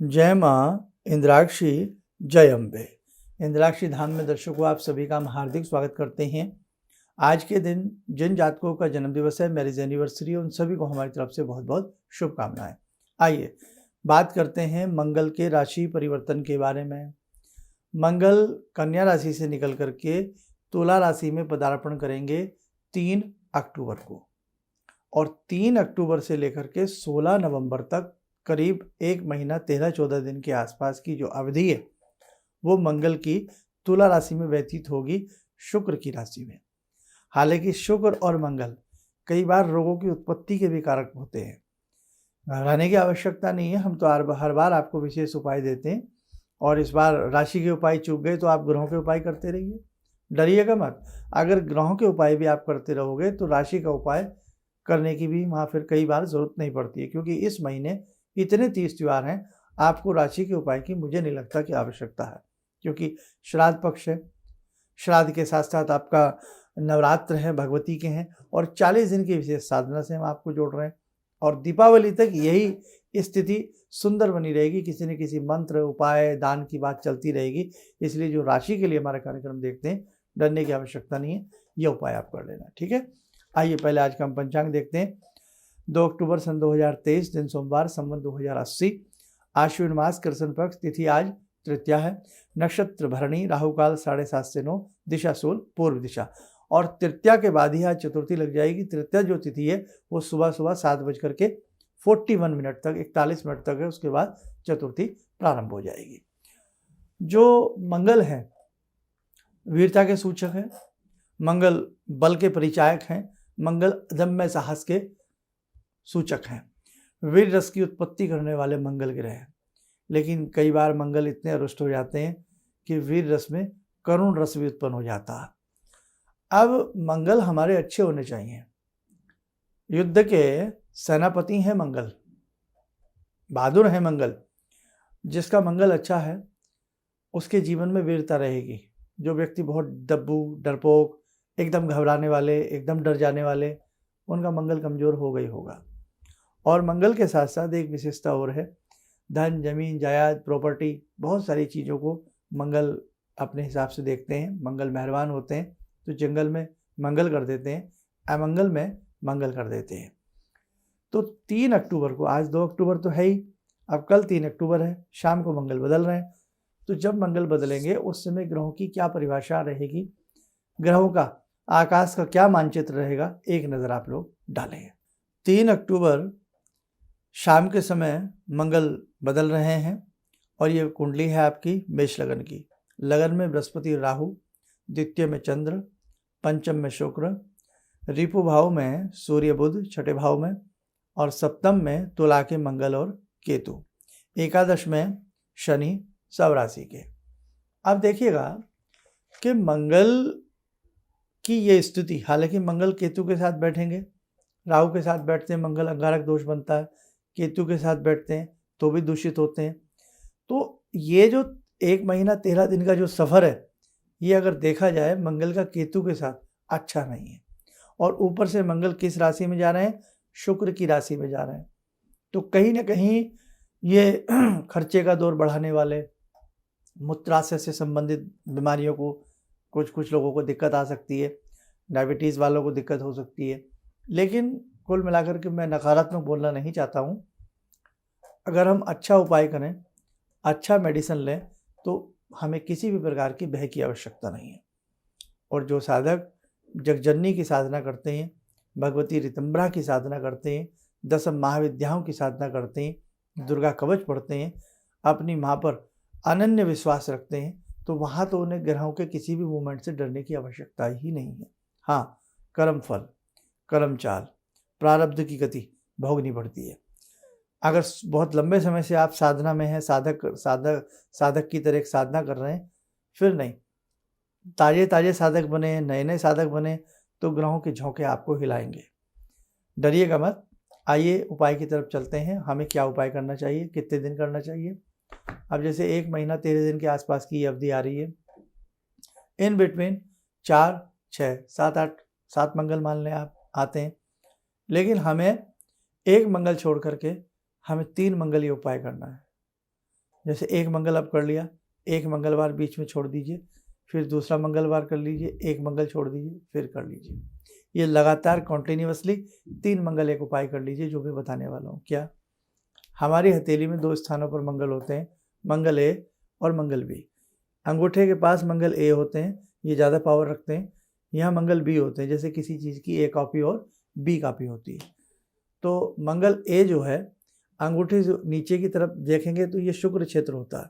जय माँ इंद्राक्षी, जय अम्बे। इंद्राक्षी धाम में दर्शकों आप सभी का हम हार्दिक स्वागत करते हैं। आज के दिन जिन जातकों का जन्मदिवस है, मैरिज एनिवर्सरी, उन सभी को हमारी तरफ से बहुत बहुत शुभकामनाएं। आइए बात करते हैं मंगल के राशि परिवर्तन के बारे में। मंगल कन्या राशि से निकल करके तुला राशि में पदार्पण करेंगे 3 अक्टूबर को, और 3 अक्टूबर से लेकर के 16 नवंबर तक करीब 1 महीना 13-14 दिन के आसपास की जो अवधि है वो मंगल की तुला राशि में व्यतीत होगी, शुक्र की राशि में। हालांकि शुक्र और मंगल कई बार रोगों की उत्पत्ति के भी कारक होते हैं। घबराने की आवश्यकता नहीं है, हम तो हर बार आपको विशेष उपाय देते हैं, और इस बार राशि के उपाय चूक गए तो आप ग्रहों के उपाय करते रहिए, डरिएगा मत। अगर ग्रहों के उपाय भी आप करते रहोगे तो राशि का उपाय करने की भी वहाँ फिर कई बार ज़रूरत नहीं पड़ती है, क्योंकि इस महीने इतने 30 त्यौहार हैं, आपको राशि के उपाय की मुझे नहीं लगता कि आवश्यकता है, क्योंकि श्राद्ध पक्ष है, श्राद्ध के साथ साथ आपका नवरात्र है, भगवती के हैं, और 40 दिन की विशेष साधना से हम आपको जोड़ रहे हैं, और दीपावली तक यही स्थिति सुंदर बनी रहेगी। किसी न किसी मंत्र, उपाय, दान की बात चलती रहेगी। इसलिए जो राशि के लिए हमारा कार्यक्रम देखते हैं, डरने की आवश्यकता नहीं है, यह उपाय आप कर लेना, ठीक है। आइए पहले आज का हम पंचांग देखते हैं। 2 अक्टूबर सन 2023, दिन सोमवार, संवत 2080, आश्विन मास, कृष्ण पक्ष, तिथि आज तृतीया है, नक्षत्र भरणी, राहुकाल 7:30 से 9, दिशा सूल पूर्व दिशा, और तृतीया के बाद ही आज चतुर्थी लग जाएगी। तृतीया जो तिथि है वो सुबह 7:41 तक 41 मिनट तक है, उसके बाद चतुर्थी प्रारंभ हो जाएगी। जो मंगल है वीरता के सूचक है, मंगल बल के परिचायक हैं, मंगल अदम्य साहस के सूचक हैं, वीर रस की उत्पत्ति करने वाले मंगल ग्रह हैं। लेकिन कई बार मंगल इतने रुष्ट हो जाते हैं कि वीर रस में करुण रस भी उत्पन्न हो जाता है। अब मंगल हमारे अच्छे होने चाहिए। युद्ध के सेनापति हैं मंगल, बहादुर हैं मंगल। जिसका मंगल अच्छा है उसके जीवन में वीरता रहेगी। जो व्यक्ति बहुत दब्बू, डरपोक, एकदम घबराने वाले, एकदम डर जाने वाले, उनका मंगल कमजोर हो गई होगा। और मंगल के साथ साथ एक विशेषता और है, धन, जमीन, जायदाद, प्रॉपर्टी, बहुत सारी चीज़ों को मंगल अपने हिसाब से देखते हैं। मंगल मेहरबान होते हैं तो जंगल में मंगल कर देते हैं, अमंगल में मंगल कर देते हैं। तो 3 अक्टूबर को, आज 2 अक्टूबर तो है ही, अब कल 3 अक्टूबर है, शाम को मंगल बदल रहे हैं। तो जब मंगल बदलेंगे उस समय ग्रहों की क्या परिभाषा रहेगी, ग्रहों का, आकाश का क्या मानचित्र रहेगा, एक नज़र आप लोग डालेंगे। 3 अक्टूबर शाम के समय मंगल बदल रहे हैं, और ये कुंडली है आपकी मेष लगन की। लगन में बृहस्पति राहु, द्वितीय में चंद्र, पंचम में शुक्र, रिपु भाव में सूर्य बुध, छठे भाव में, और सप्तम में तुला के मंगल और केतु, एकादश में शनि, सब राशि के। अब देखिएगा कि मंगल की ये स्थिति, हालांकि मंगल केतु के साथ बैठेंगे, राहु के साथ बैठते हैं मंगल, अंगारक दोष बनता है, केतु के साथ बैठते हैं तो भी दूषित होते हैं। तो ये जो 1 महीना 13 दिन का जो सफ़र है, ये अगर देखा जाए मंगल का केतु के साथ अच्छा नहीं है। और ऊपर से मंगल किस राशि में जा रहे हैं, शुक्र की राशि में जा रहे हैं। तो कहीं ना कहीं ये खर्चे का दौर बढ़ाने वाले, मूत्राशय से संबंधित बीमारियों को कुछ लोगों को दिक्कत आ सकती है, डायबिटीज़ वालों को दिक्कत हो सकती है। लेकिन कुल मिलाकर के मैं नकारात्मक बोलना नहीं चाहता हूँ। अगर हम अच्छा उपाय करें, अच्छा मेडिसिन लें, तो हमें किसी भी प्रकार की भय की आवश्यकता नहीं है। और जो साधक जगजननी की साधना करते हैं, भगवती ऋतंबरा की साधना करते हैं, 10 महाविद्याओं की साधना करते हैं, दुर्गा कवच पढ़ते हैं, अपनी माँ पर अनन्य विश्वास रखते हैं, तो वहाँ तो उन्हें ग्रहों के किसी भी मूवमेंट से डरने की आवश्यकता ही नहीं है। हाँ, कर्म फल, कर्म चाल, प्रारब्ध की गति भोगनी पड़ती है। अगर बहुत लंबे समय से आप साधना में हैं, साधक की तरह एक साधना कर रहे हैं, फिर नहीं, ताजे साधक बने, नए साधक बने, तो ग्रहों के झोंके आपको हिलाएंगे। डरिएगा मत। आइए उपाय की तरफ चलते हैं। हमें क्या उपाय करना चाहिए, कितने दिन करना चाहिए। अब जैसे 1 महीना 13 दिन के आसपास की अवधि आ रही है, इन बिटवीन 4, 6, 7, 8, 7 मंगल मान लें आप आते हैं, लेकिन हमें 1 मंगल छोड़ करके हमें 3 मंगल ये उपाय करना है। जैसे एक मंगल आप कर लिया, एक मंगलवार बीच में छोड़ दीजिए, फिर दूसरा मंगलवार कर लीजिए, एक मंगल छोड़ दीजिए, फिर कर लीजिए। ये लगातार कॉन्टिन्यूसली 3 मंगल एक उपाय कर लीजिए जो मैं बताने वाला हूँ। क्या? हमारी हथेली में 2 स्थानों पर मंगल होते हैं, मंगल ए और मंगल बी। अंगूठे के पास मंगल ए होते हैं, ये ज़्यादा पावर रखते हैं। यहाँ मंगल बी होते हैं, जैसे किसी चीज़ की ए कॉपी और बी कॉपी होती है। तो मंगल ए जो है, अंगूठे से नीचे की तरफ देखेंगे तो ये शुक्र क्षेत्र होता है,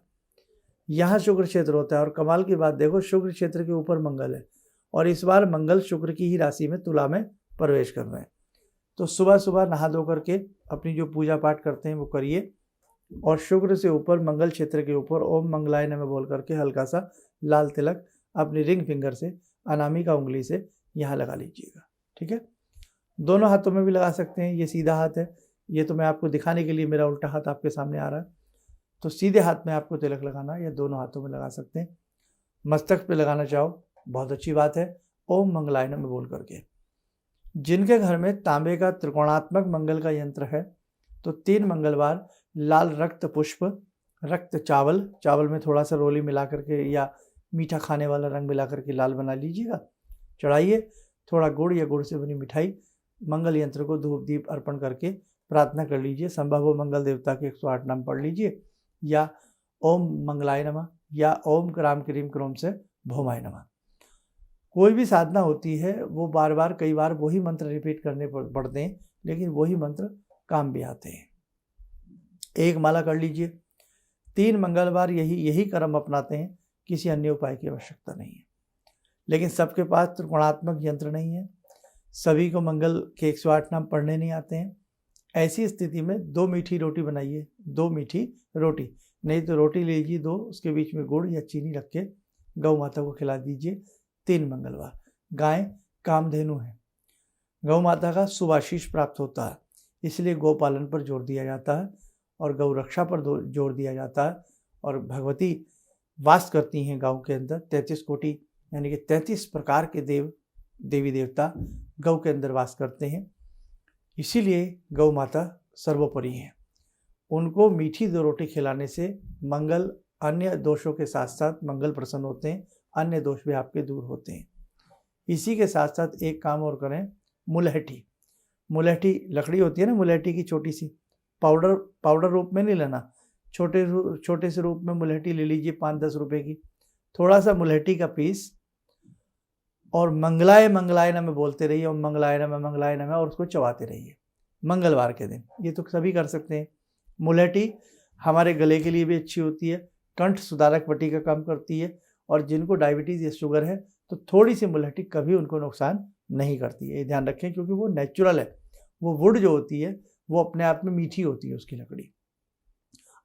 यहाँ शुक्र क्षेत्र होता है। और कमाल की बात देखो, शुक्र क्षेत्र के ऊपर मंगल है और इस बार मंगल शुक्र की ही राशि में तुला में प्रवेश कर रहे हैं। तो सुबह सुबह नहा धो करके अपनी जो पूजा पाठ करते हैं वो करिए और शुक्र से ऊपर मंगल क्षेत्र के ऊपर ओम मंगलाय नमः बोल करके हल्का सा लाल तिलक अपनी रिंग फिंगर से, अनामिका उंगली से यहाँ लगा लीजिएगा। ठीक है? दोनों हाथों में भी लगा सकते हैं। ये सीधा हाथ है, ये तो मैं आपको दिखाने के लिए मेरा उल्टा हाथ आपके सामने आ रहा है। तो सीधे हाथ में आपको तिलक लगाना है या दोनों हाथों में लगा सकते हैं। मस्तक पे लगाना चाहो बहुत अच्छी बात है, ओम मंगलाय नमः बोल करके। जिनके घर में तांबे का त्रिकोणात्मक मंगल का यंत्र है तो 3 मंगलवार लाल रक्त पुष्प, रक्त चावल, चावल में थोड़ा सा रोली मिला करके या मीठा खाने वाला रंग मिला करके लाल बना लीजिएगा, चढ़ाइए। थोड़ा गुड़ या गुड़ से बनी मिठाई, मंगल यंत्र को धूप दीप अर्पण करके प्रार्थना कर लीजिए। संभव हो मंगल देवता के 108 नाम पढ़ लीजिए या ओम मंगलाय नमः या ओम क्राम क्रीम क्रोम से भौमाय नमः। कोई भी साधना होती है वो बार बार कई बार वही मंत्र रिपीट करने पड़ते हैं, लेकिन वही मंत्र काम भी आते हैं। एक माला कर लीजिए। 3 मंगलवार यही क्रम अपनाते हैं, किसी अन्य उपाय की आवश्यकता नहीं है। लेकिन सबके पास त्रिकोणात्मक यंत्र नहीं है, सभी को मंगल के 108 नाम पढ़ने नहीं आते हैं। ऐसी स्थिति में 2 मीठी रोटी बनाइए, 2 मीठी रोटी, नहीं तो रोटी लीजिए 2, उसके बीच में गुड़ या चीनी रख के गौ माता को खिला दीजिए 3 मंगलवार। गाय कामधेनु है, गौ माता का शुभ आशीष प्राप्त होता है, इसलिए गौ पालन पर जोर दिया जाता है और गौ रक्षा पर जोर दिया जाता है। और भगवती वास करती हैं गाँव के अंदर, 33 कोटि यानी कि 33 प्रकार के देवी देवता गौ के अंदर वास करते हैं, इसीलिए गौ माता सर्वोपरि हैं। उनको मीठी 2 रोटी खिलाने से मंगल, अन्य दोषों के साथ साथ मंगल प्रसन्न होते हैं, अन्य दोष भी आपके दूर होते हैं। इसी के साथ साथ एक काम और करें, मुलहठी लकड़ी होती है ना, मुलहठी की छोटी सी, पाउडर रूप में नहीं लेना, छोटे से रूप में मुलहठी ले लीजिए 5-10 रुपए की। थोड़ा सा मुलहठी का पीस और मंगलाय नमः बोलते रहिए, और मंगलाय नमः और उसको चबाते रहिए मंगलवार के दिन। ये तो सभी कर सकते हैं। मुलहठी हमारे गले के लिए भी अच्छी होती है, कंठ सुधारक पट्टी का काम करती है, और जिनको डायबिटीज़ या शुगर है तो थोड़ी सी मुलहठी कभी उनको नुकसान नहीं करती है, ये ध्यान रखें, क्योंकि वो नेचुरल है। वो वुड जो होती है वो अपने आप में मीठी होती है, उसकी लकड़ी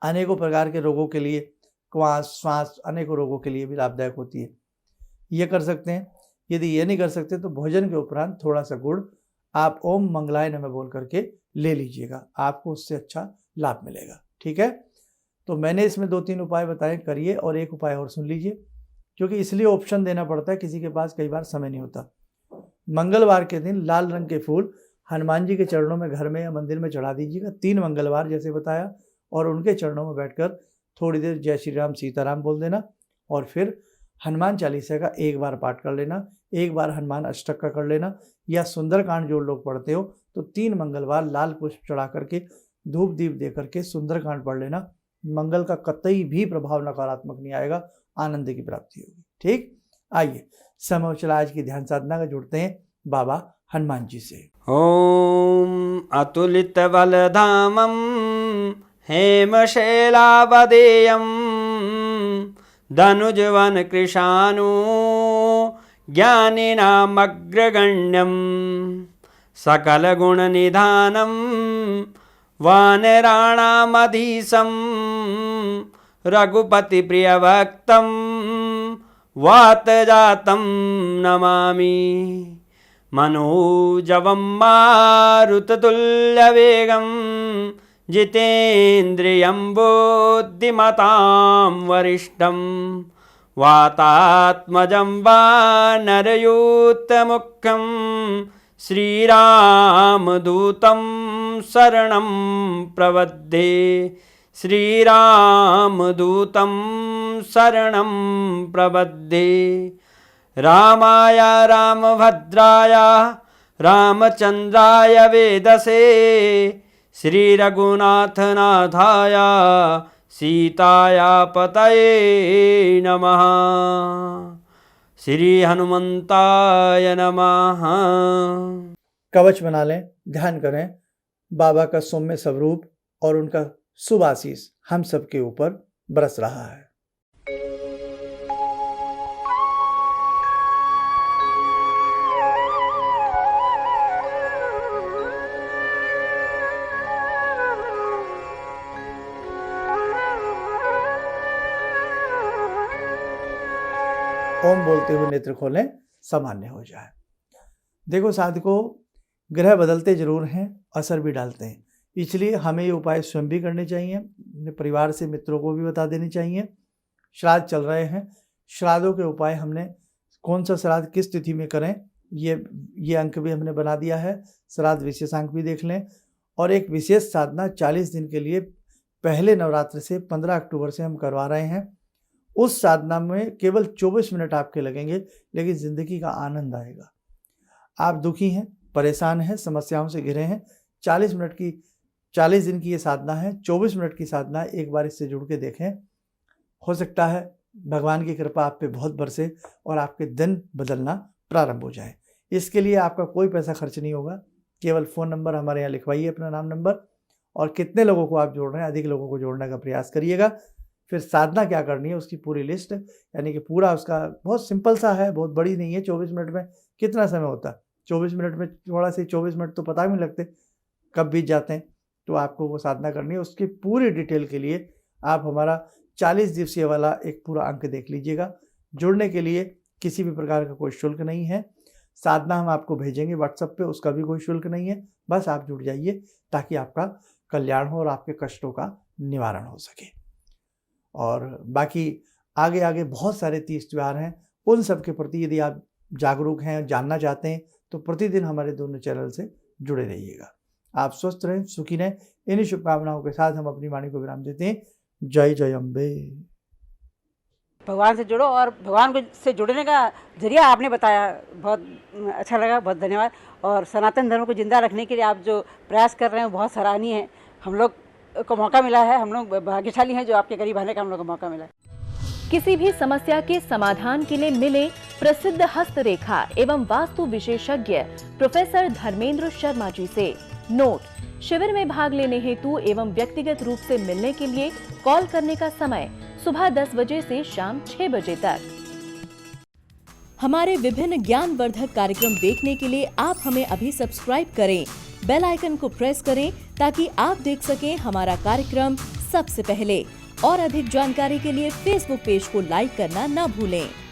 अनेकों प्रकार के रोगों के लिए, श्वास अनेकों रोगों के लिए भी लाभदायक होती है। ये कर सकते हैं। यदि ये नहीं कर सकते तो भोजन के उपरांत थोड़ा सा गुड़ आप ओम मंगलाय नमः बोल करके ले लीजिएगा, आपको उससे अच्छा लाभ मिलेगा। ठीक है? तो मैंने इसमें 2-3 उपाय बताए, करिए। और एक उपाय और सुन लीजिए, क्योंकि इसलिए ऑप्शन देना पड़ता है, किसी के पास कई बार समय नहीं होता। मंगलवार के दिन लाल रंग के फूल हनुमान जी के चरणों में घर में या मंदिर में चढ़ा दीजिएगा 3 मंगलवार जैसे बताया, और उनके चरणों में बैठकर थोड़ी देर जय श्री राम सीताराम बोल देना, और फिर हनुमान चालीसा का 1 बार पाठ कर लेना, 1 बार हनुमान अष्टक का कर लेना, या सुंदरकांड जो लोग पढ़ते हो तो 3 मंगलवार लाल पुष्प चढ़ा करके धूप दीप दे करके सुंदरकांड पढ़ लेना। मंगल का कतई भी प्रभाव नकारात्मक नहीं आएगा, आनंद की प्राप्ति होगी। ठीक? आइए समय चला आज की ध्यान साधना का जुड़ते हैं बाबा हनुमान जी से। ओम अतुलित बलधामं हेमशैलावदेयं धनुजवन कृशानु ज्ञानिनामग्रगण्यं सकलगुणनिधानं वानराणामधीशं रघुपतिप्रियभक्तं वातजातं नमामि। मनोजवं मारुततुल्यवेगं जितेन्द्रियं बुद्धिमतां वरिष्ठं वातात्मजं वानरयूथमुख्यं श्रीरामदूतं शरणं प्रपद्ये। श्रीरामदूतं शरणं प्रपद्ये। रामाय रामभद्राय रामचन्द्राय वेदसे श्रीरघुनाथनाथाय सीताया पतये नमः। श्री हनुमंताय नमः। कवच बना लें, ध्यान करें बाबा का सौम्य स्वरूप और उनका शुभ आशीष हम सबके ऊपर बरस रहा है। ओम बोलते हुए नेत्र खोलें, सामान्य हो जाए। देखो साधकों, ग्रह बदलते जरूर हैं, असर भी डालते हैं, इसलिए हमें ये उपाय स्वयं भी करने चाहिए, अपने परिवार से मित्रों को भी बता देनी चाहिए। श्राद्ध चल रहे हैं, श्राद्धों के उपाय हमने कौन सा श्राद्ध किस तिथि में करें ये अंक भी हमने बना दिया है। श्राद्ध विशेषांक भी देख लें। और एक विशेष साधना 40 दिन के लिए पहले नवरात्र से 15 अक्टूबर से हम करवा रहे हैं। उस साधना में केवल 24 मिनट आपके लगेंगे, लेकिन ज़िंदगी का आनंद आएगा। आप दुखी हैं, परेशान हैं, समस्याओं से घिरे हैं, 40 दिन की ये साधना है, 24 मिनट की साधना है। एक बार इससे जुड़ के देखें, हो सकता है भगवान की कृपा आप पे बहुत बरसे और आपके दिन बदलना प्रारंभ हो जाए। इसके लिए आपका कोई पैसा खर्च नहीं होगा, केवल फ़ोन नंबर हमारे यहाँ लिखवाइए, अपना नाम नंबर, और कितने लोगों को आप जोड़ रहे हैं, अधिक लोगों को जोड़ने का प्रयास करिएगा। फिर साधना क्या करनी है उसकी पूरी लिस्ट, यानी कि पूरा उसका बहुत सिंपल सा है, बहुत बड़ी नहीं है। 24 मिनट में कितना समय होता है, 24 मिनट में थोड़ा से 24 मिनट तो पता भी नहीं लगते कब बीत जाते हैं। तो आपको वो साधना करनी है। उसकी पूरी डिटेल के लिए आप हमारा 40 दिवसीय वाला एक पूरा अंक देख लीजिएगा। जुड़ने के लिए किसी भी प्रकार का कोई शुल्क नहीं है। साधना हम आपको भेजेंगे व्हाट्सएप पे, उसका भी कोई शुल्क नहीं है। बस आप जुड़ जाइए ताकि आपका कल्याण हो और आपके कष्टों का निवारण हो सके। और बाकी आगे बहुत सारे तीज त्यौहार हैं, उन सब के प्रति यदि आप जागरूक हैं, जानना चाहते हैं, तो प्रतिदिन हमारे दोनों चैनल से जुड़े रहिएगा। आप स्वस्थ रहें, सुखी रहें। इन्हीं शुभकामनाओं के साथ हम अपनी वाणी को विराम देते हैं। जय जय अम्बे। भगवान से जुड़ो, और भगवान से जुड़ने का जरिया आपने बताया, बहुत अच्छा लगा, बहुत धन्यवाद। और सनातन धर्म को जिंदा रखने के लिए आप जो प्रयास कर रहे हैं बहुत सराहनीय है। हम लोग को मौका मिला है, हम लोग भाग्यशाली हैं जो आपके करीब आने का हम लोग को मौका मिला है। किसी भी समस्या के समाधान के लिए मिले प्रसिद्ध हस्तरेखा एवं वास्तु विशेषज्ञ प्रोफेसर धर्मेंद्र शर्मा जी से। नोट: शिविर में भाग लेने हेतु एवं व्यक्तिगत रूप से मिलने के लिए कॉल करने का समय सुबह 10 बजे से शाम 6 बजे तक। हमारे विभिन्न ज्ञानवर्धक कार्यक्रम देखने के लिए आप हमें अभी सब्सक्राइब करें, बेल आइकन को प्रेस करें ताकि आप देख सकें हमारा कार्यक्रम सबसे पहले। और अधिक जानकारी के लिए फेसबुक पेज को लाइक करना न भूलें।